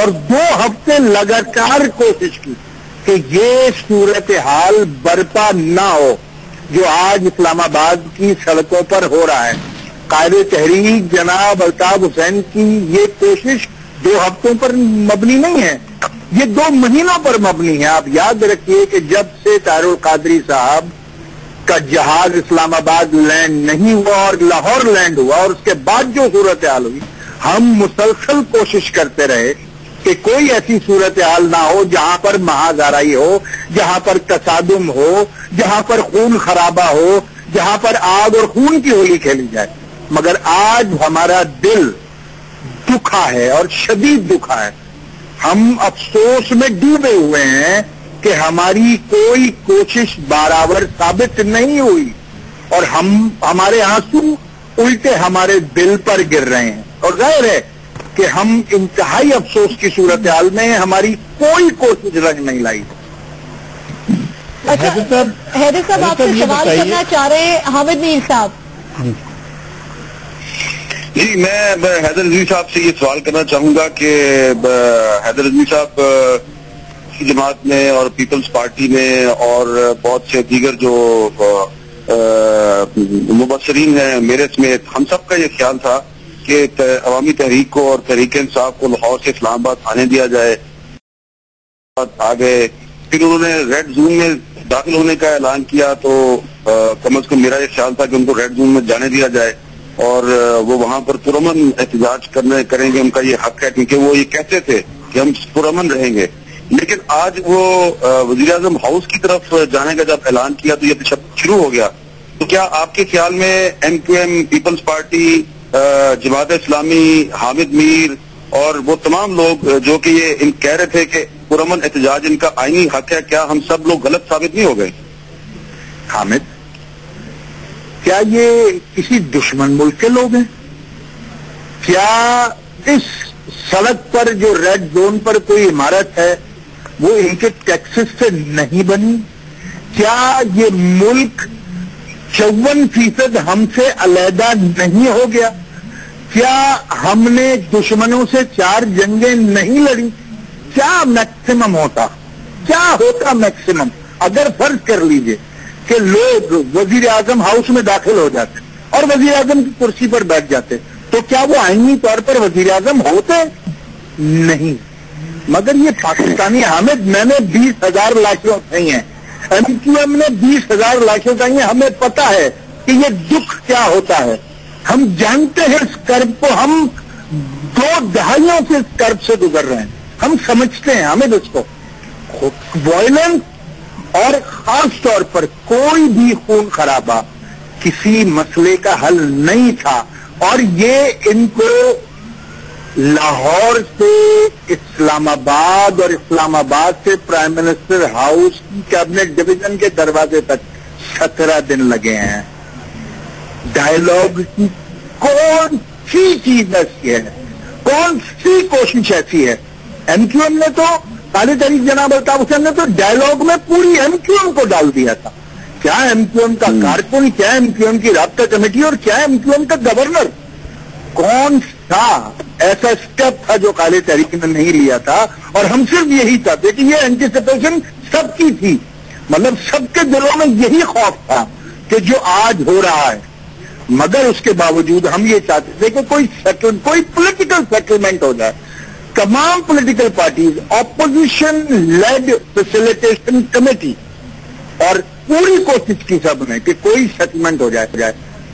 اور 2 ہفتے لگاتار کوشش کی کہ یہ صورتحال برپا نہ ہو جو آج اسلام آباد کی سڑکوں پر ہو رہا ہے. قائد تحریک جناب الطاف حسین کی یہ کوشش 2 ہفتوں پر مبنی نہیں ہے, یہ 2 مہینوں پر مبنی ہے. آپ یاد رکھیے کہ جب سے طاہر القادری صاحب کا جہاز اسلام آباد لینڈ نہیں ہوا اور لاہور لینڈ ہوا, اور اس کے بعد جو صورتحال ہوئی, ہم مسلسل کوشش کرتے رہے کہ کوئی ایسی صورتحال نہ ہو جہاں پر مہازارائی ہو, جہاں پر تصادم ہو, جہاں پر خون خرابہ ہو, جہاں پر آگ اور خون کی ہولی کھیلی جائے. مگر آج ہمارا دل دکھا ہے اور شدید دکھا ہے. ہم افسوس میں ڈوبے ہوئے ہیں کہ ہماری کوئی کوشش برابر ثابت نہیں ہوئی, اور ہمارے آنسو الٹے ہمارے دل پر گر رہے ہیں. اور ظاہر ہے کہ ہم انتہائی افسوس کی صورتحال میں ہماری کوئی کوشش رنگ نہیں لائی. حیدر صاحب آپ سے سوال کرنا چاہ رہے ہیں حامد میر صاحب. جی, میں حیدر رضوی صاحب سے یہ سوال کرنا چاہوں گا کہ حیدر رضوی صاحب کی جماعت میں اور پیپلز پارٹی میں اور بہت سے دیگر جو مبصرین ہیں میرے سمیت, ہم سب کا یہ خیال تھا کہ عوامی تحریک کو اور تحریک انصاف کو لاہور سے اسلام آباد آنے دیا جائے. آ گئے, پھر انہوں نے ریڈ زون میں داخل ہونے کا اعلان کیا, تو کم از کم میرا یہ خیال تھا کہ ان کو ریڈ زون میں جانے دیا جائے اور وہ وہاں پر پرامن احتجاج کریں گے. ان کا یہ حق ہے کیونکہ وہ یہ کہتے تھے کہ ہم پرامن رہیں گے. لیکن آج وہ وزیر اعظم ہاؤس کی طرف جانے کا جب اعلان کیا تو یہ تشدد شروع ہو گیا. تو کیا آپ کے خیال میں ایم کیو ایم, پیپلز پارٹی, جماعت اسلامی, حامد میر اور وہ تمام لوگ جو کہ یہ کہہ رہے تھے کہ پرامن احتجاج ان کا آئینی حق ہے, کیا ہم سب لوگ غلط ثابت نہیں ہو گئے؟ حامد, کیا یہ کسی دشمن ملک کے لوگ ہیں؟ کیا اس سڑک پر جو ریڈ زون پر کوئی عمارت ہے وہ ان کے ٹیکسز سے نہیں بنی؟ کیا یہ ملک 54% ہم سے علیحدہ نہیں ہو گیا؟ کیا ہم نے دشمنوں سے 4 جنگیں نہیں لڑی؟ کیا میکسیمم ہوتا؟ کیا ہوتا میکسیمم؟ اگر فرض کر لیجئے کہ لوگ وزیر اعظم ہاؤس میں داخل ہو جاتے اور وزیر اعظم کی کرسی پر بیٹھ جاتے تو کیا وہ آئینی طور پر وزیر اعظم ہوتے؟ نہیں. مگر یہ پاکستانی, حامد, میں نے 20,000 لاشیں اٹھائی ہیں, ایم کیو ایم نے 20,000 لاشیں اٹھائی ہیں. ہمیں پتا ہے کہ یہ دکھ کیا ہوتا ہے, ہم جانتے ہیں اس کرب کو, ہم 2 دہائیوں سے اس کرب سے گزر رہے ہیں, ہم سمجھتے ہیں حامد اس کو. وائلنس اور خاص طور پر کوئی بھی خون خرابہ کسی مسئلے کا حل نہیں تھا, اور یہ ان کو لاہور سے اسلام آباد اور اسلام آباد سے پرائم منسٹر ہاؤس کی کیبنٹ ڈویژن کے دروازے تک 17 دن لگے ہیں. ڈائیلاگ کی کون سی چیز ایسی ہے, کون سی کوشش ایسی ہے؟ ایم کیو ایم نے تو, طاہر تحریک جناب الطاف حسین نے تو ڈائیلاگ میں پوری ایم کیو ایم کو ڈال دیا تھا. کیا ایم کیو ایم کا کارکن, کیا ایم کیو ایم کی رابطہ کمیٹی اور کیا ایم کیو ایم کا گورنر, کون سا ایسا اسٹیپ تھا جو قائد تحریک نے نہیں لیا تھا؟ اور ہم صرف یہی چاہتے کہ یہ اینٹیسپیشن سب کی تھی, مطلب سب کے دلوں میں یہی خوف تھا کہ جو آج ہو رہا ہے. مگر اس کے باوجود ہم یہ چاہتے تھے کہ کوئی پولیٹیکل سیٹلمنٹ ہو جائے. تمام political parties, opposition lead facilitation committee, اور پوری کوشش کی سب نے کہ کوئی سیٹلمنٹ ہو جائے.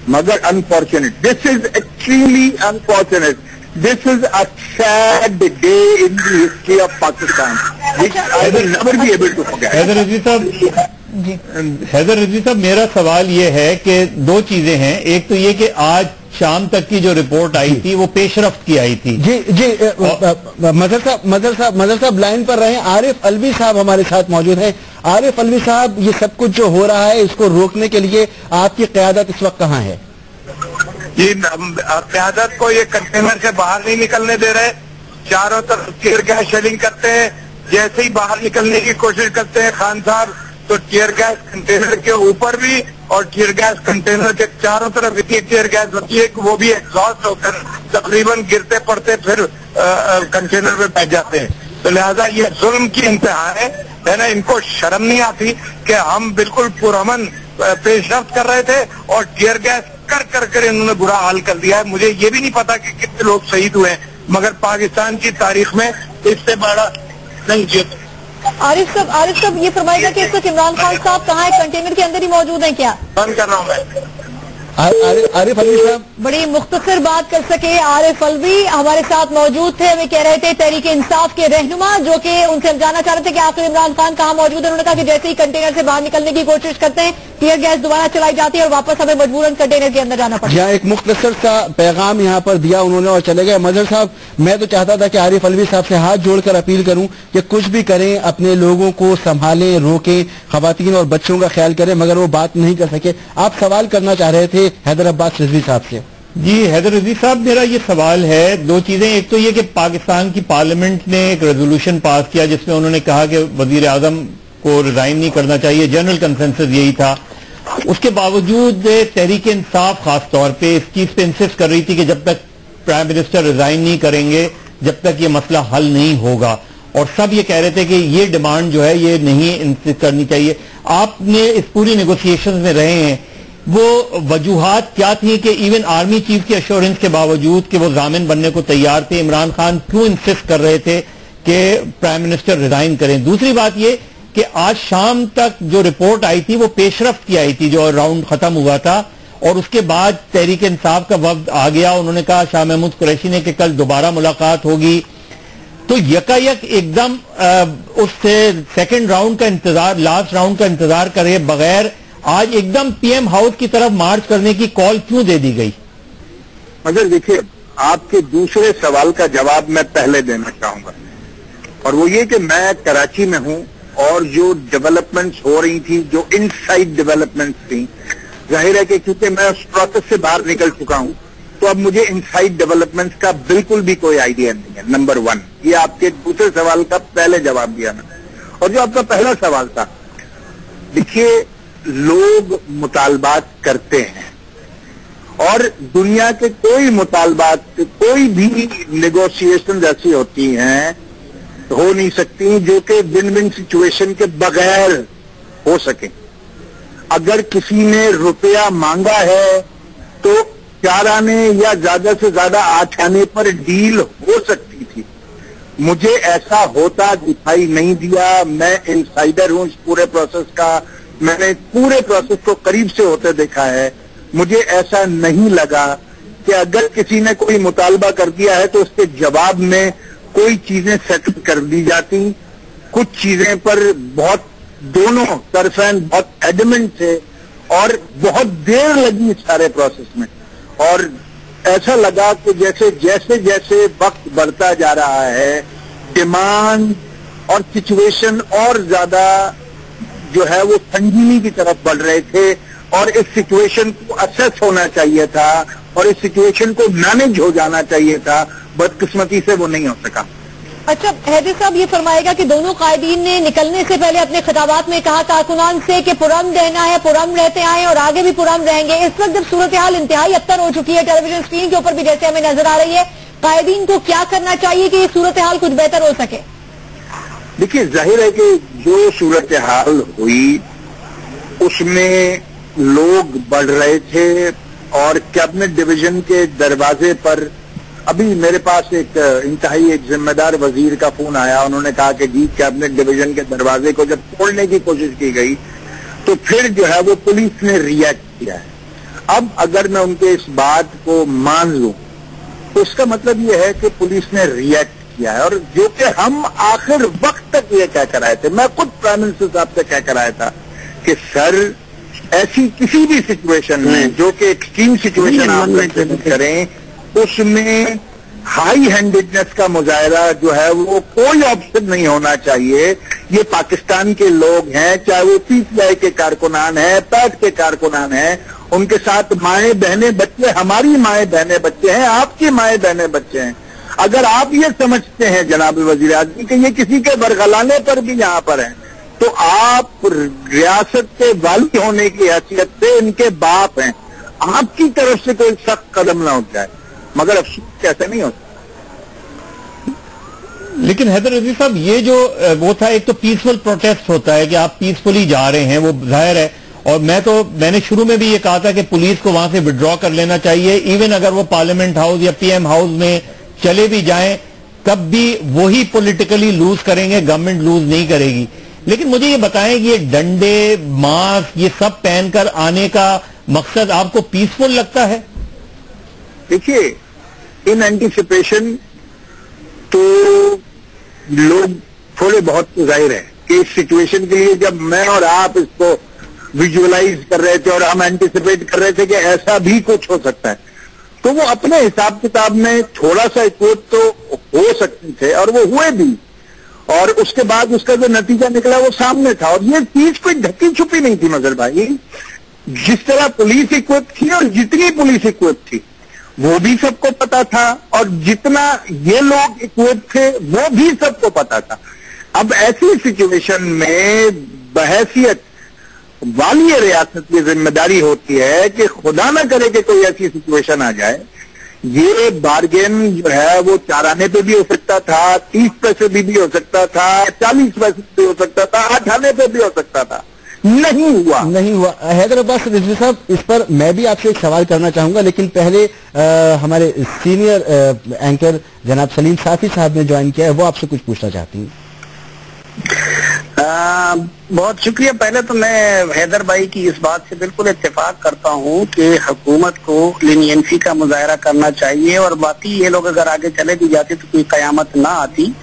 مگر unfortunate, this is extremely unfortunate, this is a sad day in the history of Pakistan which I will never be able to forget. Haider Rizvi sahab, میرا سوال یہ ہے کہ 2 چیزیں ہیں. ایک تو یہ کہ آج شام تک کی جو رپورٹ آئی تھی وہ پیش رفت کی آئی تھی. جی مظہر صاحب لائن پر رہیں. عارف الوی صاحب ہمارے ساتھ موجود ہیں. عارف الوی صاحب, یہ سب کچھ جو ہو رہا ہے اس کو روکنے کے لیے آپ کی قیادت اس وقت کہاں ہے؟ جی, قیادت کو یہ کنٹینر سے باہر نہیں نکلنے دے رہے, چاروں طرف ٹیئر گیس شیلنگ کرتے ہیں. جیسے ہی باہر نکلنے کی کوشش کرتے ہیں خان صاحب تو ٹیئر گیس کنٹینر کے اوپر بھی और टीयर गैस कंटेनर के चारों तरफ इतनी टीयर गैस होती है कि वो भी एग्जॉस्ट होकर तकरीबन गिरते पड़ते फिर कंटेनर पे बैठ जाते हैं। तो लिहाजा ये जुल्म की इंतहा है ना। इनको शर्म नहीं आती कि हम बिल्कुल पुरअमन पेशरफ्त कर रहे थे और टीयर गैस कर कर इन्होंने बुरा हाल कर दिया है। मुझे ये भी नहीं पता कि कितने लोग शहीद हुए हैं, मगर पाकिस्तान की तारीख में इससे बड़ा नहीं जीत। आरिफ साहब ये फरमाएगा कि इस वक्त इमरान खान साहब कहाँ है, कंटेनर के अंदर ही मौजूद हैं क्या? बंद कर रहा हूँ मैं। आरिफ अलवी साहब बड़ी मुख्तसर बात कर सके। आरिफ अलवी हमारे साथ मौजूद थे, हमें कह रहे थे तहरीक इंसाफ के रहनुमा, जो कि उनसे हम जानना चाह रहे थे कि आखिर इमरान खान कहाँ मौजूद है। उन्होंने कहा कि जैसे ही कंटेनर से बाहर निकलने की कोशिश करते हैं टीयर गैस दोबारा चलाई जाती है और वापस हमें मजबूरन कंटेनर के अंदर जाना पड़ता है। एक मुख्तसर सा पैगाम यहाँ पर दिया उन्होंने और चले गए। मजहर साहब, मैं तो चाहता था कि आरिफ अलवी साहब से हाथ जोड़कर अपील करूं कि कुछ भी करें, अपने लोगों को संभालें, रोकें, खवातीन और बच्चों का ख्याल करें, मगर वो बात नहीं कर सके। आप सवाल करना चाह रहे थे हैदर अब्बास रिजवी साहब से। जी हैदर रिजवी साहब, मेरा ये सवाल है, दो चीजें। एक तो ये कि पाकिस्तान की पार्लियामेंट ने एक रेजोल्यूशन पास किया जिसमें उन्होंने कहा कि वजीर आजम को रिजाइन नहीं करना चाहिए, जनरल कंसेंसस यही था। उसके बावजूद तहरीक इंसाफ खास तौर पे इस चीज पे इंसिस्ट कर रही थी कि जब तक प्राइम मिनिस्टर रिजाइन नहीं करेंगे, जब तक ये मसला हल नहीं होगा, और सब ये कह रहे थे कि ये डिमांड जो है ये नहीं करनी चाहिए। आपने इस पूरी नेगोशिएशन में रहे हैं, वो वजूहात क्या थी कि इवन आर्मी चीफ की एश्योरेंस के बावजूद कि वो जामिन बनने को तैयार थे, इमरान खान क्यों इंसिस्ट कर रहे थे कि प्राइम मिनिस्टर रिजाइन करें? दूसरी बात ये कि आज शाम तक जो रिपोर्ट आई थी वो पेशरफ्त की आई थी, जो राउंड खत्म हुआ था, और उसके बाद तहरीक इंसाफ का वफ्द आ गया। उन्होंने कहा शाह महमूद कुरैशी ने कि कल दोबारा मुलाकात होगी। तो यकायक एकदम उससे सेकंड राउंड का इंतजार, लास्ट राउंड का इंतजार करे बगैर आज एकदम पीएम हाउस की तरफ मार्च करने की कॉल क्यों दे दी गई? मगर देखिए, आपके दूसरे सवाल का जवाब मैं पहले देना चाहूंगा, और वो ये कि मैं कराची में हूं और जो डेवलपमेंट्स हो रही थी, जो इनसाइड डेवलपमेंट्स थी, जाहिर है कि क्योंकि मैं उस प्रोसेस से बाहर निकल चुका हूं, तो अब मुझे इनसाइड डेवलपमेंट्स का बिल्कुल भी कोई आइडिया नहीं है। नंबर वन, ये आपके दूसरे सवाल का पहले जवाब दिया मैंने। और जो आपका पहला सवाल था, देखिए, लोग मुतालबात करते हैं और दुनिया के कोई मुतालबात, कोई भी नेगोशिएशन ऐसी होती हैं, हो नहीं सकती जो कि विन विन सिचुएशन के बगैर हो सके। अगर किसी ने रुपया मांगा है तो 4 आने या ज्यादा से ज्यादा 8 आने पर डील हो सकती थी। मुझे ऐसा होता दिखाई नहीं दिया। मैं इनसाइडर हूं इस पूरे प्रोसेस का, मैंने पूरे प्रोसेस को करीब से होते देखा है। मुझे ऐसा नहीं लगा कि अगर किसी ने कोई मुतालबा कर दिया है तो उसके जवाब में कोई चीजें सेटल कर दी जाती। कुछ चीजें पर बहुत दोनों तरफैन बहुत एडमेंट थे और बहुत देर लगी इस सारे प्रोसेस में, और ऐसा लगा कि जैसे जैसे जैसे वक्त बढ़ता जा रहा है, डिमांड और सिचुएशन और ज्यादा जो है वो संगीनी की तरफ बढ़ रहे थे, और इस सिचुएशन को असेस होना चाहिए था और इस सिचुएशन को मैनेज हो जाना चाहिए था। बदकिस्मती से वो नहीं हो सका। अच्छा, हैदर साहब ये फरमाएगा कि दोनों कायदीन ने निकलने से पहले अपने खिताबात में कहा कारकुनान से कि पुरअमन रहना है, पुरअमन रहते आए और आगे भी पुरअमन रहेंगे। इस वक्त जब सूरत हाल इंतहाई अबतर हो चुकी है, टेलीविजन स्क्रीन के ऊपर भी जैसे हमें नजर आ रही है, कायदीन को क्या करना चाहिए कि ये सूरत हाल कुछ बेहतर हो सके? देखिए, जाहिर है कि जो सूरत हाल हुई उसमें लोग बढ़ रहे थे और कैबिनेट डिवीजन के दरवाजे पर, अभी मेरे पास एक इंतहाई एक जिम्मेदार वजीर का फोन आया, उन्होंने कहा कि जी कैबिनेट डिवीजन के दरवाजे को जब तोड़ने की कोशिश की गई तो फिर जो है वो पुलिस ने रिएक्ट किया है। अब अगर मैं उनके इस बात को मान लूं तो इसका मतलब ये है कि पुलिस ने रिएक्ट किया है, और जो कि हम आखिर वक्त तक ये कह कर आए थे। मैं खुद प्राइम मिनिस्टर साहब से कह कर आया था कि सर, ऐसी किसी भी सिचुएशन में जो कि एक्सट्रीम सिचुएशन आप करें, उसमें हाई हैंडेडनेस का मुजाहरा जो है वो कोई ऑप्शन नहीं होना चाहिए। ये पाकिस्तान के लोग हैं, चाहे वो पीटीआई के कारकुनान हैं, पैट के कारकुनान हैं, उनके साथ माएं बहनें बच्चे, हमारी माएं बहनें बच्चे हैं, आपकी माएं बहनें बच्चे हैं। अगर आप ये समझते हैं जनाब वजीर आज़म कि ये किसी के बरगलाने पर भी यहाँ पर हैं, तो आप रियासत के वाली होने की हैसियत से इनके बाप हैं, आपकी तरफ से कोई सख्त कदम ना उठाए, मगर अफसोस ऐसा नहीं होता। लेकिन हैदर रजीक साहब, ये जो वो था, एक तो पीसफुल प्रोटेस्ट होता है कि आप पीसफुली जा रहे हैं, वो जाहिर है, और मैंने शुरू में भी ये कहा था कि पुलिस को वहां से विड्रॉ कर लेना चाहिए, इवन अगर वो पार्लियामेंट हाउस या पीएम हाउस में चले भी जाएं तब भी वही पॉलिटिकली लूज करेंगे, गवर्नमेंट लूज नहीं करेगी। लेकिन मुझे ये बताएं कि ये डंडे, मास्क, ये सब पहनकर आने का मकसद आपको पीसफुल लगता है? देखिए, इन एंटीसिपेशन तो लोग थोड़े बहुत जाहिर है कि इस सिचुएशन के लिए जब मैं और आप इसको विजुअलाइज कर रहे थे और हम एंटीसिपेट कर रहे थे कि ऐसा भी कुछ हो सकता है, तो वो अपने हिसाब किताब में थोड़ा सा इक्विप तो हो सकते थे और वो हुए भी, और उसके बाद उसका जो नतीजा निकला वो सामने था। और ये चीज कोई ढकी छुपी नहीं थी मजहर भाई, जिस तरह पुलिस इक्विप थी और जितनी पुलिस इक्विप थी वो भी सबको पता था, और जितना ये लोग इक्विप थे वो भी सबको पता था। अब ऐसी सिचुएशन में बहैसियत वाली रियासत की जिम्मेदारी होती है कि खुदा न करे कि कोई ऐसी सिचुएशन आ जाए। ये बार्गेन जो है वो 4 आने पे भी हो सकता था, 30 पैसे भी हो सकता था, 40 पैसे भी हो सकता था, 8 आने पे भी हो सकता था, नहीं हुआ। हैदर अब्बास रिजवी साहब, इस पर मैं भी आपसे एक सवाल करना चाहूंगा, लेकिन पहले हमारे सीनियर एंकर जनाब सलीम साफी साहब ने ज्वाइन किया है, वो आपसे कुछ पूछना चाहती हूँ। बहुत शुक्रिया। पहले तो मैं हैदर भाई की इस बात से बिल्कुल इत्तेफाक करता हूँ कि हुकूमत को लीनियंसी का मुजाहरा करना चाहिए, और बाकी ये लोग अगर आगे चले भी जाते तो कोई कयामत ना आती।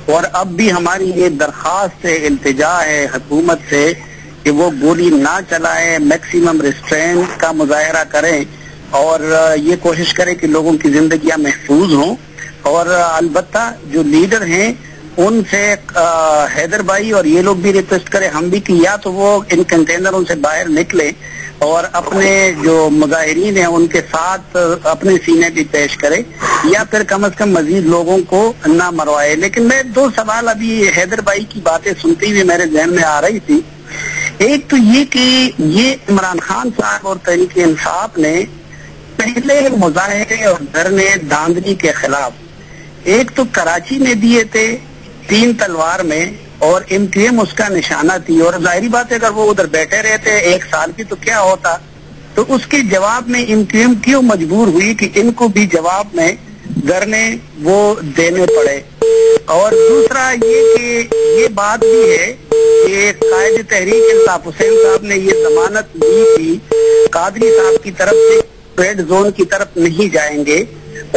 और अब भी हमारी ये दरखास्त है, इल्तिजा है हुकूमत से कि वो गोली ना चलाएं, मैक्सिमम रिस्ट्रेंट का मुजाहरा करें और ये कोशिश करें कि लोगों की जिंदगियां महफूज हों। और अलबत्ता जो लीडर हैं उनसे हैदर भाई और ये लोग भी रिक्वेस्ट करें, हम भी, कि या तो वो इन कंटेनरों से बाहर निकले और अपने जो मुजाहिरीन हैं उनके साथ अपने सीने भी पेश करे, या फिर कम से कम मजीद लोगों को ना मरवाए। लेकिन मैं 2 सवाल अभी हैदर भाई की बातें सुनती हुई मेरे जहन में आ रही थी। एक तो ये कि ये इमरान खान साहब और तहरीक इंसाफ ने पहले मुजाहरे और धरने धांधली के खिलाफ एक तो कराची में दिए थे 3 तलवार में, और MQM उसका निशाना थी, और जाहिर बात है अगर वो उधर बैठे रहते 1 साल की तो क्या होता। तो उसके जवाब में MQM क्यों मजबूर हुई कि इनको भी जवाब में धरने वो देने पड़े। और दूसरा ये कि ये बात भी है कि कायद तहरीक इंसाफ हुसैन साहब ने ये जमानत दी थी कादरी साहब की तरफ से रेड जोन की तरफ नहीं जाएंगे,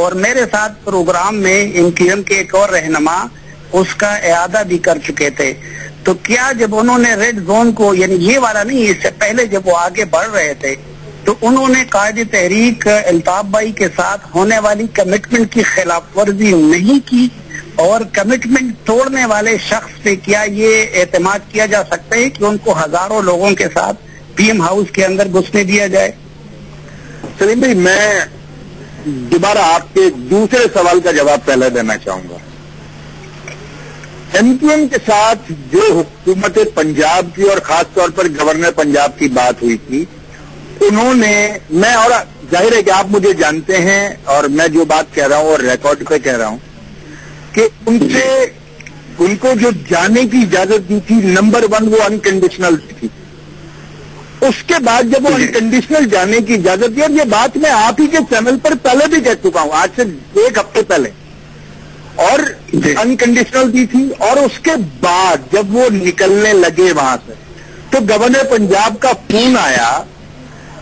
और मेरे साथ प्रोग्राम में MQM के एक और रहनुमा उसका इआदा भी कर चुके थे। तो क्या जब उन्होंने रेड जोन को, यानी ये वाला नहीं, इससे पहले जब वो आगे बढ़ रहे थे तो उन्होंने कायद तहरीक अल्ताफ भाई के साथ होने वाली कमिटमेंट की खिलाफ वर्जी नहीं की, और कमिटमेंट तोड़ने वाले शख्स पे क्या ये एतमाद किया जा सकता है कि उनको हजारों लोगों के साथ PM हाउस के अंदर घुसने दिया जाए? सलीम भाई, मैं दोबारा आपके दूसरे सवाल का जवाब पहले देना चाहूंगा। MQM के साथ जो हुकूमत पंजाब की और खास तौर पर गवर्नर पंजाब की बात हुई थी, उन्होंने, मैं, और जाहिर है कि आप मुझे जानते हैं और मैं जो बात कह रहा हूं और रिकॉर्ड पे कह रहा हूं कि उनको जो जाने की इजाजत दी थी, नंबर 1 वो अनकंडीशनल थी। उसके बाद जब वो अनकंडीशनल जाने की इजाजत दी, और ये बात मैं आप ही के चैनल पर पहले भी कह चुका हूं, आज से 1 हफ्ते पहले, और अनकंडीशनल दी थी। और उसके बाद जब वो निकलने लगे वहां से, तो गवर्नर पंजाब का फोन आया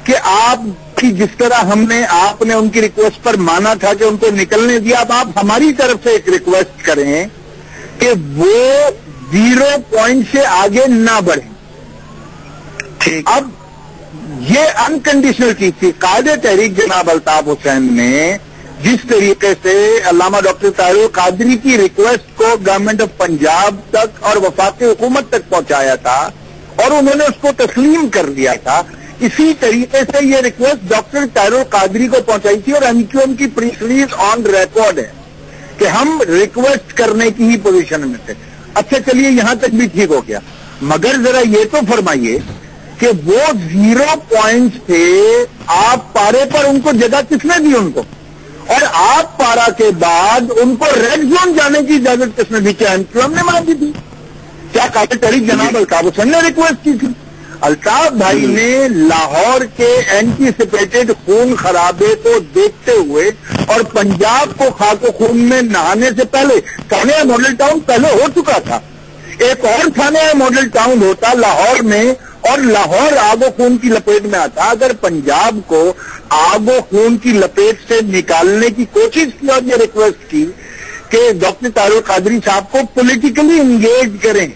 कि आपकी जिस तरह आपने उनकी रिक्वेस्ट पर माना था कि उनको निकलने दिया, अब आप हमारी तरफ से एक रिक्वेस्ट करें कि वो 0 पॉइंट से आगे ना बढ़े। ठीक, अब ये अनकंडीशनल चीज थी। कायदे तहरीक जनाब अल्ताफ हुसैन ने जिस तरीके से अल्लामा डॉक्टर ताहिर कादरी की रिक्वेस्ट को गवर्नमेंट ऑफ पंजाब तक और वफाकी हुकूमत तक पहुंचाया था और उन्होंने उसको तस्लीम कर लिया था, इसी तरीके से ये रिक्वेस्ट डॉक्टर ताहिर कादरी को पहुंचाई थी। और MQM की प्रेस रिलीज ऑन रिकॉर्ड है कि हम रिक्वेस्ट करने की ही पोजीशन में थे। अच्छा, चलिए यहां तक भी ठीक हो गया। मगर जरा ये तो फरमाइए कि वो 0 पॉइंट्स थे, आप पारे पर उनको जगह किसने दी उनको, और आप पारा के बाद उनको रेड जोन जाने की इजाजत किसने दी? क्या एमक्यूएम ने मांगी थी? क्या काबिल तरीक जनाब अल्ताफ हुसैन ने रिक्वेस्ट की थी? अल्ताफ भाई ने लाहौर के एंटीसिपेटेड खून खराबे को देखते हुए और पंजाब को खाको खून में नहाने से पहले, थाने मॉडल टाउन पहले हो चुका था, एक और थाने मॉडल टाउन होता लाहौर में और लाहौर आगो खून की लपेट में आता। अगर पंजाब को आगो खून की लपेट से निकालने की कोशिश की और ये रिक्वेस्ट की कि डॉक्टर तारुल कादरी साहब को पॉलिटिकली इंगेज करें,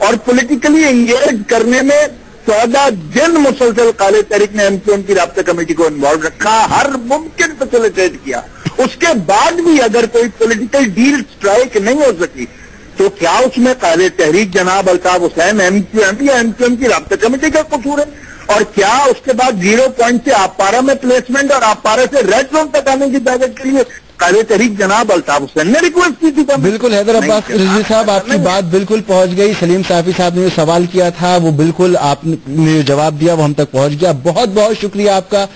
और पॉलिटिकली इंगेज करने में 14 दिन मुसलसल काले तहरीक ने एमक्यूएम की राब्ता कमेटी को इन्वॉल्व रखा, हर मुमकिन फैसिलिटेट किया, उसके बाद भी अगर कोई पॉलिटिकल डील स्ट्राइक नहीं हो सकी तो क्या उसमें काले तहरीक जनाब अल्ताफ हुसैन एमक्यूएम या एमक्यूएम की राब्ता कमेटी का कसूर है? और क्या उसके बाद 0 पॉइंट से आपारा में प्लेसमेंट और आपारा से रेड जोन तक आने की इजाजत के लिए काले तहरीक जनाब अल्ताफ हुसैन ने रिक्वेस्ट की थी? बिल्कुल हैदर अब्बास रिजवी साहब, आपकी बात बिल्कुल पहुंच गई। सलीम साफी साहब ने जो सवाल किया था वो बिल्कुल आपने जो जवाब दिया वो हम तक पहुंच गया। बहुत बहुत शुक्रिया आपका।